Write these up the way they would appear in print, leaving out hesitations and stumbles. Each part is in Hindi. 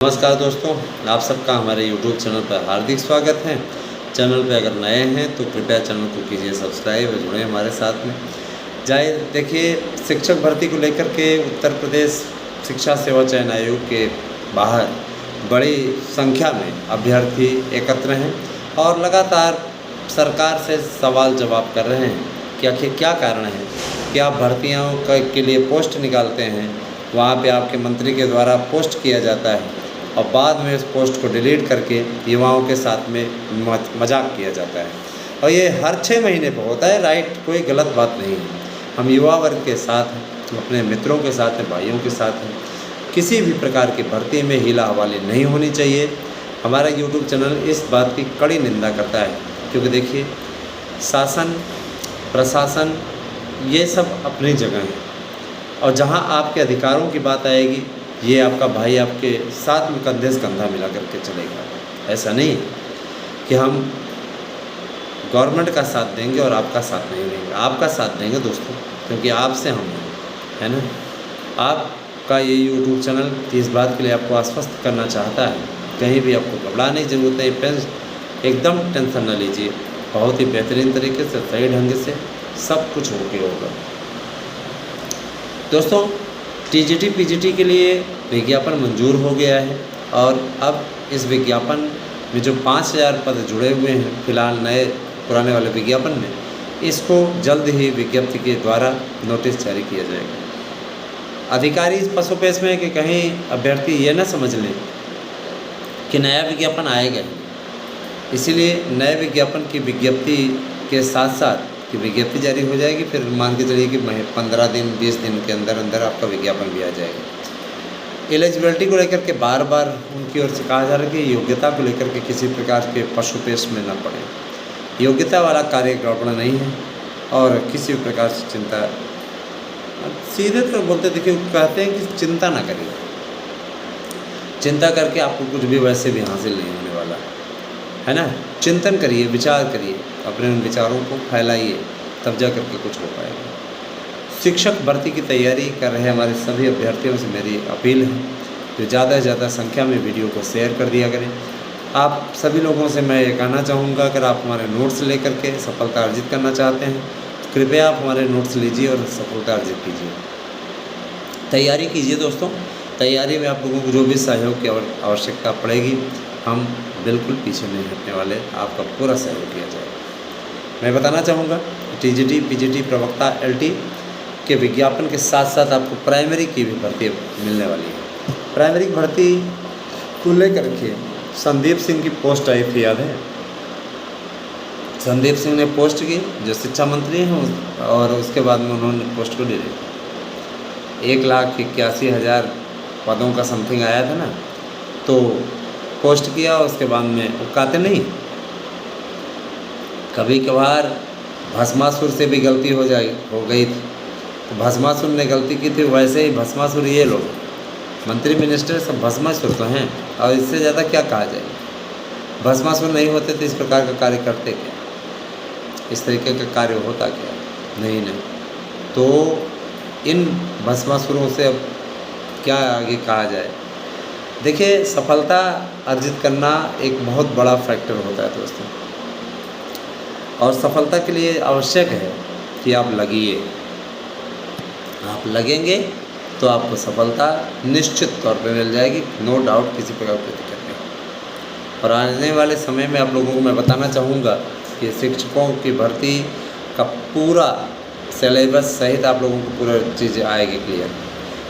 नमस्कार दोस्तों, आप सबका हमारे YouTube चैनल पर हार्दिक स्वागत है। चैनल पर अगर नए हैं तो कृपया चैनल को कीजिए सब्सक्राइब और जुड़े हमारे साथ में। देखिए, शिक्षक भर्ती को लेकर के उत्तर प्रदेश शिक्षा सेवा चयन आयोग के बाहर बड़ी संख्या में अभ्यर्थी एकत्र हैं और लगातार सरकार से सवाल जवाब कर रहे हैं कि आखिर क्या कारण है कि आप भर्तियों के लिए पोस्ट निकालते हैं, वहाँ पे आपके मंत्री के द्वारा पोस्ट किया जाता है और बाद में उस पोस्ट को डिलीट करके युवाओं के साथ में मजाक किया जाता है। और ये हर 6 महीने पर होता है। राइट, कोई गलत बात नहीं है। हम युवा वर्ग के साथ हैं, अपने मित्रों के साथ हैं, भाइयों के साथ हैं। किसी भी प्रकार की भर्ती में हीला हवाली नहीं होनी चाहिए। हमारा YouTube चैनल इस बात की कड़ी निंदा करता है, क्योंकि देखिए, शासन प्रशासन ये सब अपनी जगह है और जहाँ आपके अधिकारों की बात आएगी, ये आपका भाई आपके साथ में कंधे से कंधा मिला करके चलेगा। ऐसा नहीं है कि हम गवर्नमेंट का साथ देंगे और आपका साथ नहीं देंगे। आपका साथ देंगे दोस्तों, क्योंकि आपसे हम हैं, है ना। आपका ये YouTube चैनल इस बात के लिए आपको आश्वस्त करना चाहता है। कहीं भी आपको घबराने की ज़रूरत है। एकदम टेंशन न लीजिए। बहुत ही बेहतरीन तरीके से, सही ढंग से सब कुछ होगा। दोस्तों, TGT PGT के लिए विज्ञापन मंजूर हो गया है और अब इस विज्ञापन में जो 5000 पद जुड़े हुए हैं फिलहाल नए पुराने वाले विज्ञापन में, इसको जल्द ही विज्ञप्ति के द्वारा नोटिस जारी किया जाएगा। अधिकारी इस पसोपेश में कि कहीं अभ्यर्थी ये ना समझ लें कि नया विज्ञापन आएगा ही, इसीलिए नए विज्ञापन की विज्ञप्ति के साथ साथ कि विज्ञप्ति जारी हो जाएगी, फिर मान के चलिए कि 15 दिन 20 दिन के अंदर अंदर आपका विज्ञापन भी आ जाएगा। एलिजिबिलिटी को लेकर के बार बार उनकी ओर से कहा जा रहा है कि योग्यता को लेकर के किसी प्रकार के पशुपेश में न पड़े। योग्यता वाला कार्य गड़बड़ नहीं है और किसी प्रकार से चिंता, सीधे तो बोलते, देखिए कहते हैं कि चिंता ना करिए। चिंता करके आपको कुछ भी वैसे भी हासिल नहीं होने वाला है ना। चिंतन करिए, विचार करिए, अपने उन विचारों को फैलाइए, तब जा करके कुछ हो पाएगा। शिक्षक भर्ती की तैयारी कर रहे हमारे सभी अभ्यर्थियों से मेरी अपील है कि ज़्यादा से ज़्यादा संख्या में वीडियो को शेयर कर दिया करें। आप सभी लोगों से मैं ये कहना चाहूँगा, अगर आप हमारे नोट्स लेकर के सफलता अर्जित करना चाहते हैं, कृपया आप हमारे नोट्स लीजिए और सफलता अर्जित कीजिए। तैयारी कीजिए दोस्तों। तैयारी में आप लोगों को जो भी सहयोग की आवश्यकता पड़ेगी, हम बिल्कुल पीछे नहीं हटने वाले, आपका पूरा सहयोग किया जाएगा। मैं बताना चाहूँगा TGT PGT प्रवक्ता LT के विज्ञापन के साथ साथ आपको प्राइमरी की भी भर्ती मिलने वाली है। प्राइमरी भर्ती को लेकर के संदीप सिंह की पोस्ट आई थी, याद है? संदीप सिंह ने पोस्ट की, जो शिक्षा मंत्री हैं, और उसके बाद में उन्होंने पोस्ट को डिलीट। 1,81,000 पदों का समथिंग आया था ना, तो पोस्ट किया। उसके बाद में उकाते नहीं, कभी कभार भस्मासुर से भी गलती हो गई थी। तो भस्मासुर ने गलती की थी, वैसे ही भस्मासुर ये लोग मंत्री मिनिस्टर सब भस्मासुर तो हैं, और इससे ज़्यादा क्या कहा जाए। भस्मासुर नहीं होते तो इस प्रकार का कार्य करते क्या, इस तरीके का कार्य होता क्या? नहीं। तो इन भस्मासुरों से अब क्या आगे कहा जाए। देखिए, सफलता अर्जित करना एक बहुत बड़ा फैक्टर होता है दोस्तों, और सफलता के लिए आवश्यक है कि आप लगिए। आप लगेंगे तो आपको सफलता निश्चित तौर पे मिल जाएगी, नो डाउट, किसी प्रकार की दिक्कत नहीं। और आने वाले समय में आप लोगों को मैं बताना चाहूँगा कि शिक्षकों की भर्ती का पूरा सिलेबस सहित आप लोगों को पूरा चीज़ आएगी क्लियर।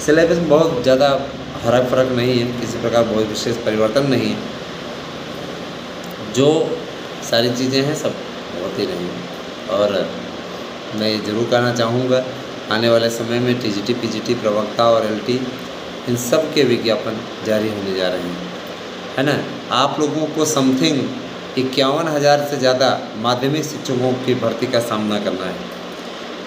सिलेबस में बहुत ज़्यादा फर्क नहीं है, किसी प्रकार बहुत विशेष परिवर्तन नहीं है। जो सारी चीज़ें हैं सब होती नहीं। और मैं ये ज़रूर कहना चाहूँगा, आने वाले समय में TGT PGT प्रवक्ता और LT इन सब के विज्ञापन जारी होने जा रहे हैं, है ना। आप लोगों को समथिंग 51,000 से ज़्यादा माध्यमिक शिक्षकों की भर्ती का सामना करना है।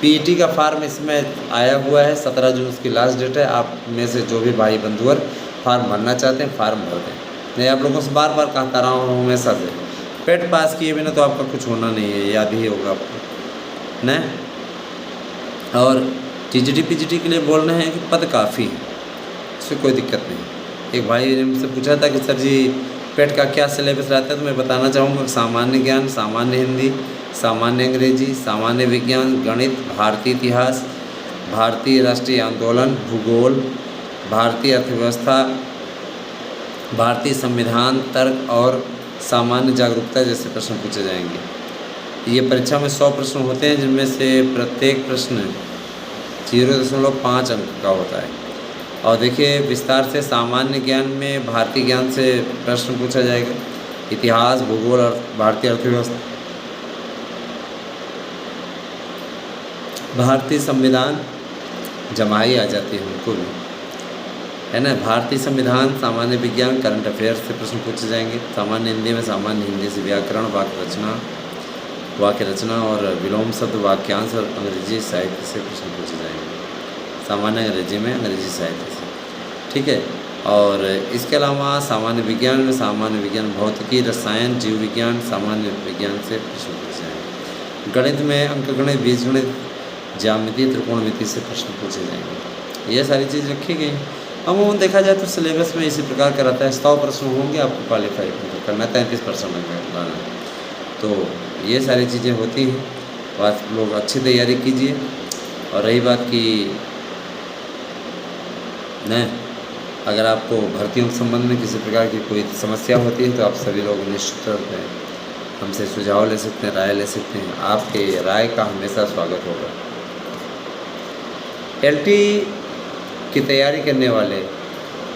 PET का फार्म इसमें आया हुआ है, 17 जून उसकी लास्ट डेट है। आप में से जो भी भाई बंधुवर फार्म भरना चाहते हैं, फार्म भर दें। मैं आप लोगों से बार बार कहता रहा हूँ हमेशा से, पेट पास किए बिना तो आपका कुछ होना नहीं है, याद ही होगा आपको न। और TGT PGT के लिए बोल रहे हैं कि पद काफ़ी है, इससे कोई दिक्कत नहीं, एक भाई ने मुझसे पूछा था कि सर जी पेट का क्या सिलेबस रहता है, तो मैं बताना चाहूँगा सामान्य ज्ञान, सामान्य हिंदी, सामान्य अंग्रेजी, सामान्य विज्ञान, गणित, भारतीय इतिहास, भारतीय राष्ट्रीय आंदोलन, भूगोल, भारतीय अर्थव्यवस्था, भारतीय संविधान, तर्क और सामान्य जागरूकता जैसे प्रश्न पूछे जाएंगे। ये परीक्षा में 100 प्रश्न होते हैं, जिनमें से प्रत्येक प्रश्न 0.5 अंक का होता है। और देखिए विस्तार से सामान्य ज्ञान में भारतीय ज्ञान से प्रश्न पूछा जाएगा, इतिहास, भूगोल और भारतीय अर्थव्यवस्था, भारतीय संविधान जमाई आ जाती है उनको भी, है ना। भारतीय संविधान, सामान्य विज्ञान, करंट अफेयर्स से प्रश्न पूछे जाएंगे। सामान्य हिंदी में सामान्य हिंदी से व्याकरण, वाक्य रचना और विलोम शब्द, वाक्यांश और अंग्रेजी साहित्य से प्रश्न पूछे जाएंगे। सामान्य अंग्रेजी में अंग्रेजी साहित्य से, ठीक है। और इसके अलावा सामान्य विज्ञान में सामान्य विज्ञान, भौतिकी, रसायन, जीव विज्ञान, सामान्य विज्ञान से प्रश्न पूछे जाएंगे। गणित में अंकगणित, बीजगणित, ज्यामिति, त्रिकोणमिति से प्रश्न पूछे जाएंगे। ये सारी चीज़ रखी गई। अमूमन देखा जाए तो सिलेबस में इसी प्रकार का रहता है। 100 प्रश्न होंगे, आपको क्वालिफाई करना 33% लाना है। तो ये सारी चीज़ें होती हैं। तो आप लोग अच्छी तैयारी कीजिए। और रही बात कि न अगर आपको भर्तियों के संबंध में किसी प्रकार की कोई समस्या होती है तो आप सभी लोग निश्चित तौर पर हमसे सुझाव ले सकते हैं, राय ले सकते हैं। आपके राय का हमेशा स्वागत होगा। LT की तैयारी करने वाले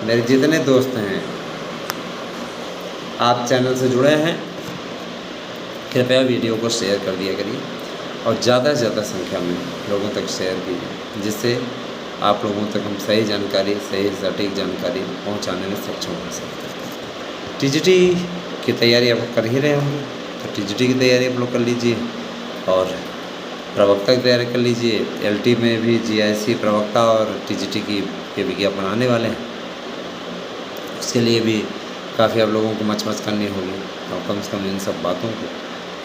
मेरे जितने दोस्त हैं, आप चैनल से जुड़े हैं, कृपया वीडियो को शेयर कर दिया करिए और ज़्यादा से ज़्यादा संख्या में लोगों तक शेयर कीजिए, जिससे आप लोगों तक हम सही जानकारी, सही सटीक जानकारी पहुंचाने में सक्षम हो सकते हैं। TGT की तैयारी आप कर ही रहे होंगे, तो TGT की तैयारी आप लोग कर लीजिए और प्रवक्ता की तैयारी कर लीजिए। LT में भी GIC प्रवक्ता और TGT की के विज्ञापन आने वाले हैं, उसके लिए भी काफ़ी आप लोगों को मच करनी होगी। और कम से कम इन सब बातों को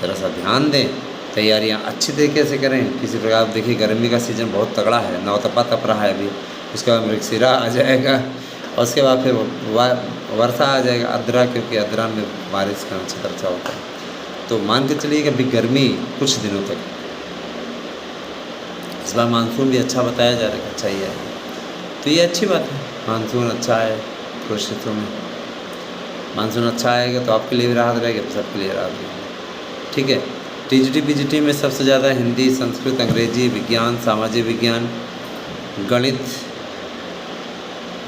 ज़रा सा ध्यान दें, तैयारियां अच्छी तरीके से करें। किसी प्रकार देखिए गर्मी का सीज़न बहुत तगड़ा है, नौतपा तप रहा है अभी, उसके बाद मृगशिरा आ जाएगा और उसके बाद फिर वर्षा आ जाएगा, अद्रा, क्योंकि अद्रा में बारिश का चर्चा होता है। तो मान के चलिए कि अभी गर्मी कुछ दिनों तक। इस बार मानसून भी अच्छा बताया जा रहा है, अच्छा ही है, तो ये अच्छी बात है। मानसून अच्छा है, कुछ क्षेत्रों में मानसून अच्छा आएगा तो आपके लिए भी राहत रहेगी, सबके लिए राहत रहेगी, ठीक है। TGT PGT में सबसे ज़्यादा हिंदी, संस्कृत, अंग्रेजी, विज्ञान, सामाजिक विज्ञान, गणित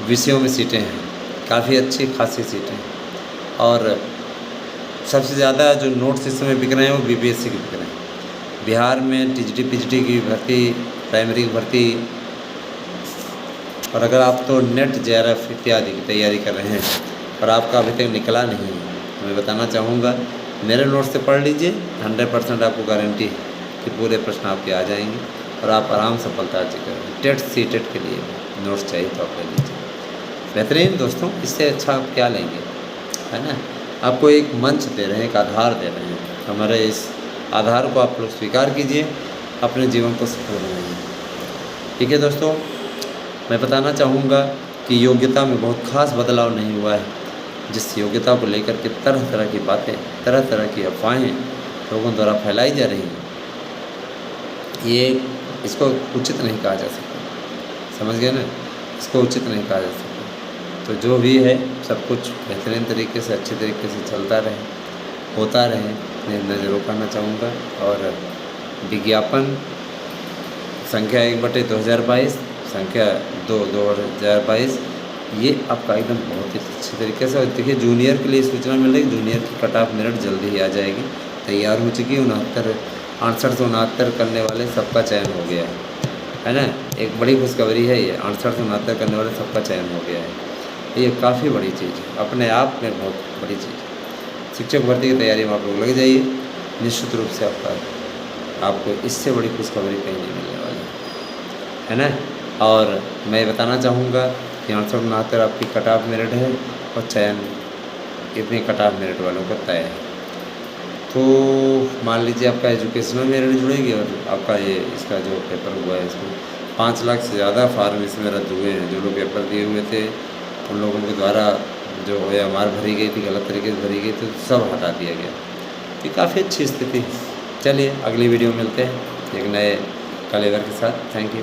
विषयों में सीटें हैं, काफ़ी अच्छी खासी सीटें। और सबसे ज़्यादा जो नोट्स इस समय बिक रहे हैं वो BPSC के बिक रहे हैं। बिहार में TGT PGT की भर्ती, प्राइमरी की भर्ती, और अगर आप तो नेट JRF इत्यादि की तैयारी कर रहे हैं और आपका अभी तक निकला नहीं है, तो मैं बताना चाहूँगा मेरे नोट्स से पढ़ लीजिए। 100% आपको गारंटी है कि पूरे प्रश्न आपके आ जाएंगे और आप आराम सफलता अर्जित करेंगे। टेट CTET के लिए नोट्स चाहिए तो आप ले लीजिए। बेहतरीन दोस्तों, इससे अच्छा आप क्या लेंगे, है ना। आपको एक मंच दे रहे हैं, एक आधार दे रहे हैं। हमारे इस आधार को आप लोग स्वीकार कीजिए, अपने जीवन को सफल बनाइए, ठीक है दोस्तों। मैं बताना चाहूँगा कि योग्यता में बहुत खास बदलाव नहीं हुआ है। जिस योग्यता को लेकर के तरह तरह की बातें, तरह तरह की अफवाहें लोगों द्वारा फैलाई जा रही हैं, ये इसको उचित नहीं कहा जा सकता, समझ गए ना, इसको उचित नहीं कहा जा सकता। तो जो भी है सब कुछ बेहतरीन तरीके से, अच्छे तरीके से चलता रहे, होता रहे, मैं ज़रूर कहना चाहूँगा। और विज्ञापन संख्या 1/2022, संख्या 2/2022, ये आपका एकदम बहुत ही अच्छे तरीके से। और देखिए जूनियर के लिए सूचना मिल रही है, जूनियर की कट ऑफ मेरिट जल्दी ही आ जाएगी, तैयार हो चुकी है। 68 से 69 करने वाले सबका चयन हो गया है ना। एक बड़ी खुशखबरी है ये, 68 से 69 करने वाले सबका चयन हो गया है। ये काफ़ी बड़ी चीज़ है, अपने आप में बहुत बड़ी चीज़ है। शिक्षक भर्ती की तैयारी में आप लोग लग जाइए, निश्चित रूप से आपको इससे बड़ी खुशखबरी कहीं नहीं मिलने वाली है ना। और मैं बताना चाहूँगा कि 68-69 आपकी कट ऑफ मेरिट है और चयन इतने कट ऑफ मेरिट वालों का तय है। तो मान लीजिए आपका एजुकेशनल मेरिट जुड़ेगी और आपका ये इसका जो पेपर हुआ है, इसमें 5 लाख से ज़्यादा फार्म इसमें रद्द हुए हैं। जो लोग पेपर दिए हुए थे उन लोगों के द्वारा जो OMR भरी गई थी, गलत तरीके से भरी गई थी, सब हटा दिया गया। ये काफ़ी अच्छी स्थिति है। चलिए अगली वीडियो में मिलते हैं एक नए कलेवर के साथ। Thank you.